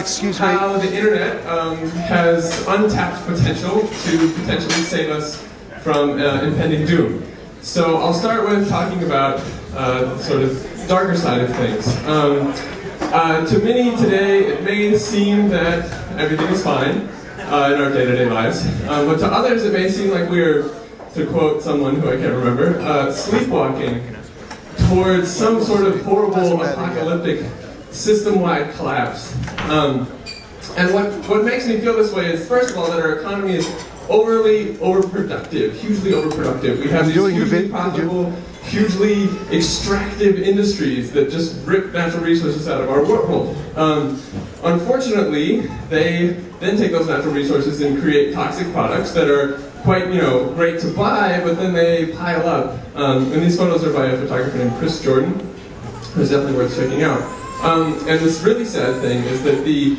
excuse me. how the internet has untapped potential to potentially save us from impending doom. So I'll start with talking about the sort of darker side of things. To many today, it may seem that everything is fine in our day-to-day lives, but to others it may seem like we're, to quote someone who I can't remember, sleepwalking towards some sort of horrible apocalyptic system-wide collapse. And what makes me feel this way is, first of all, that our economy is overly overproductive, hugely overproductive. We have these hugely profitable, hugely extractive industries that just rip natural resources out of our world. Unfortunately, they then take those natural resources and create toxic products that are quite, great to buy, but then they pile up. And these photos are by a photographer named Jordan, who's definitely worth checking out. And this really sad thing is that the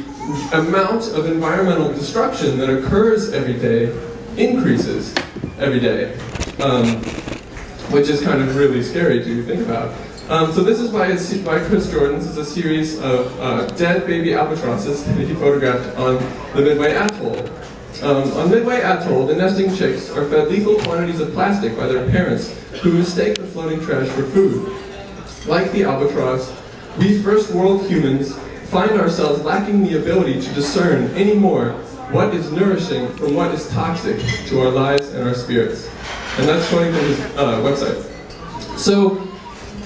amount of environmental destruction that occurs every day increases every day, which is kind of really scary to think about. So this is by Chris Jordan. This is a series of dead baby albatrosses that he photographed on the Midway Atoll. On Midway Atoll, the nesting chicks are fed lethal quantities of plastic by their parents, who mistake the floating trash for food. Like the albatross, we first world humans find ourselves lacking the ability to discern anymore what is nourishing from what is toxic to our lives and our spirits. And that's quoting from his website. So,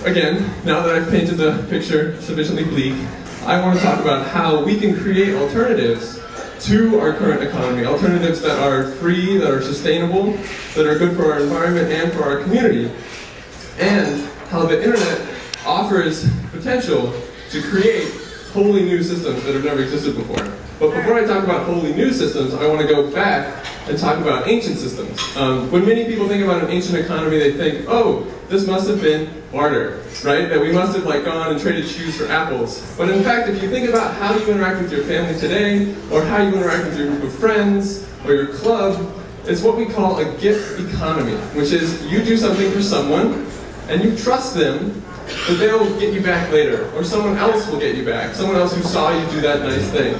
again, now that I've painted the picture sufficiently bleak, I want to talk about how we can create alternatives to our current economy, alternatives that are free, that are sustainable, that are good for our environment and for our community, and how the internet offers potential to create wholly new systems that have never existed before. But before I talk about wholly new systems, I want to go back and talk about ancient systems. When many people think about an ancient economy, they think, oh, this must have been barter, right? That we must have gone and traded shoes for apples. But in fact, if you think about how you interact with your family today, or how you interact with your group of friends, or your club, it's what we call a gift economy, which is you do something for someone, and you trust them that they'll get you back later, or someone else will get you back, someone else who saw you do that nice thing,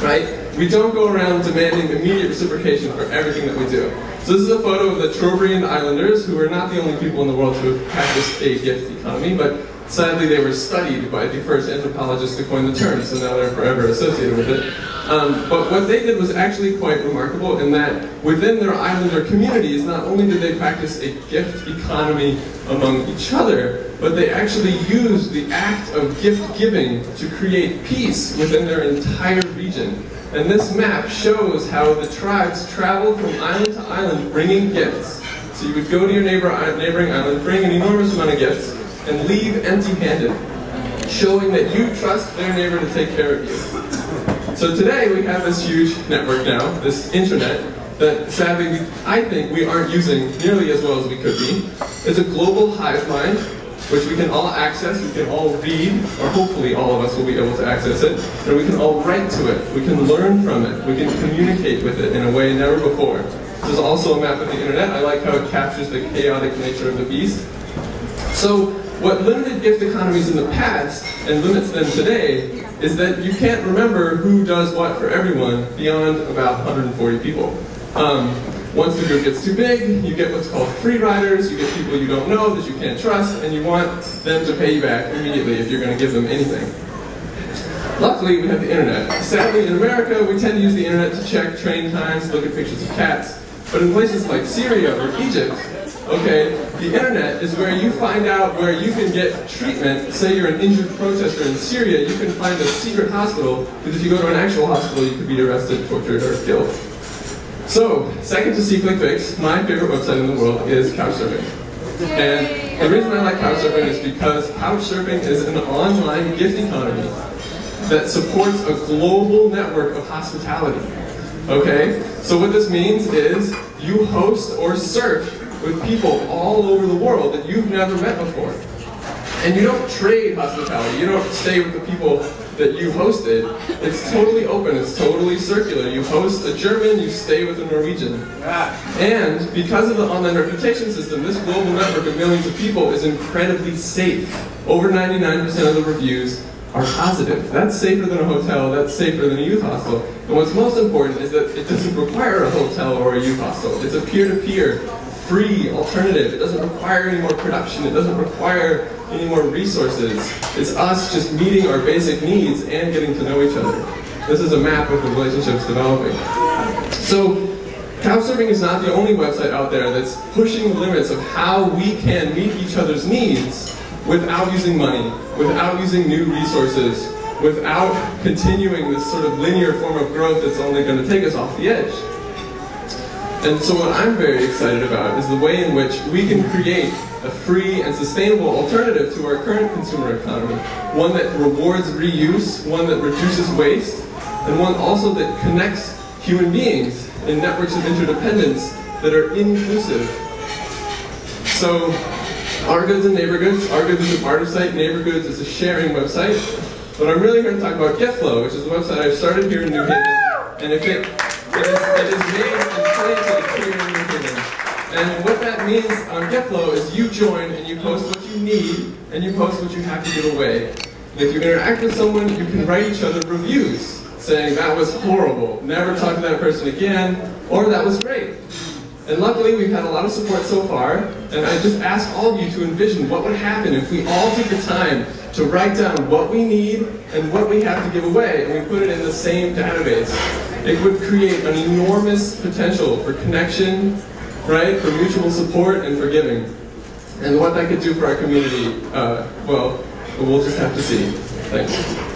right? We don't go around demanding immediate reciprocation for everything that we do. So this is a photo of the Trobriand Islanders, who are not the only people in the world to have practiced a gift economy, but sadly they were studied by the first anthropologists to coin the term, so now they're forever associated with it. But what they did was actually quite remarkable in that within their islander communities, not only did they practice a gift economy among each other, but they actually used the act of gift giving to create peace within their entire region. And this map shows how the tribes traveled from island to island bringing gifts. So you would go to your neighboring island, bring an enormous amount of gifts, and leave empty-handed, showing that you trust their neighbor to take care of you. So today we have this huge network now, this internet, that sadly I think we aren't using nearly as well as we could be. It's a global hive mind, which we can all access, we can all read, or hopefully all of us will be able to access it, and we can all write to it, we can learn from it, we can communicate with it in a way never before. This is also a map of the internet. I like how it captures the chaotic nature of the beast. So what limited gift economies in the past, and limits them today, is that you can't remember who does what for everyone beyond about 140 people. Once the group gets too big, you get what's called free riders, you get people you don't know that you can't trust, and you want them to pay you back immediately if you're going to give them anything. Luckily, we have the internet. Sadly, in America, we tend to use the internet to check train times, look at pictures of cats, but in places like Syria or Egypt, okay, the internet is where you find out where you can get treatment. Say you're an injured protester in Syria, you can find a secret hospital, because if you go to an actual hospital, you could be arrested, tortured, or killed. So, second to SeeClickFix, my favorite website in the world is Couchsurfing. And the reason I like Couchsurfing is because Couchsurfing is an online gift economy that supports a global network of hospitality. Okay? So what this means is you host or surf with people all over the world that you've never met before. And you don't trade hospitality, you don't stay with the people that you hosted. It's totally open, it's totally circular. You host a German, you stay with a Norwegian. And because of the online reputation system, this global network of millions of people is incredibly safe. Over 99% of the reviews are positive. That's safer than a hotel, that's safer than a youth hostel. And what's most important is that it doesn't require a hotel or a youth hostel. It's a peer-to-peer, free alternative. It doesn't require any more production, it doesn't require any more resources. It's us just meeting our basic needs and getting to know each other. This is a map of the relationships developing. So, Couchsurfing is not the only website out there that's pushing the limits of how we can meet each other's needs without using money, without using new resources, without continuing this sort of linear form of growth that's only going to take us off the edge. And so what I'm very excited about is the way in which we can create a free and sustainable alternative to our current consumer economy. One that rewards reuse, one that reduces waste, and one also that connects human beings in networks of interdependence that are inclusive. So, Our Goods and Neighbor Goods. Our Goods is a barter site, Neighbor Goods is a sharing website. But I'm really here to talk about GetFlow, which is the website I've started here in New Haven. And if it is made and planted here in New Haven. And what that means on GetFlow is you join and you post what you need and you post what you have to give away. And if you interact with someone, you can write each other reviews saying that was horrible, never talk to that person again, or that was great. And luckily, we've had a lot of support so far, and I just ask all of you to envision what would happen if we all took the time to write down what we need and what we have to give away, and we put it in the same database. It would create an enormous potential for connection, right, for mutual support and for giving. And what that could do for our community, well, we'll just have to see. Thanks.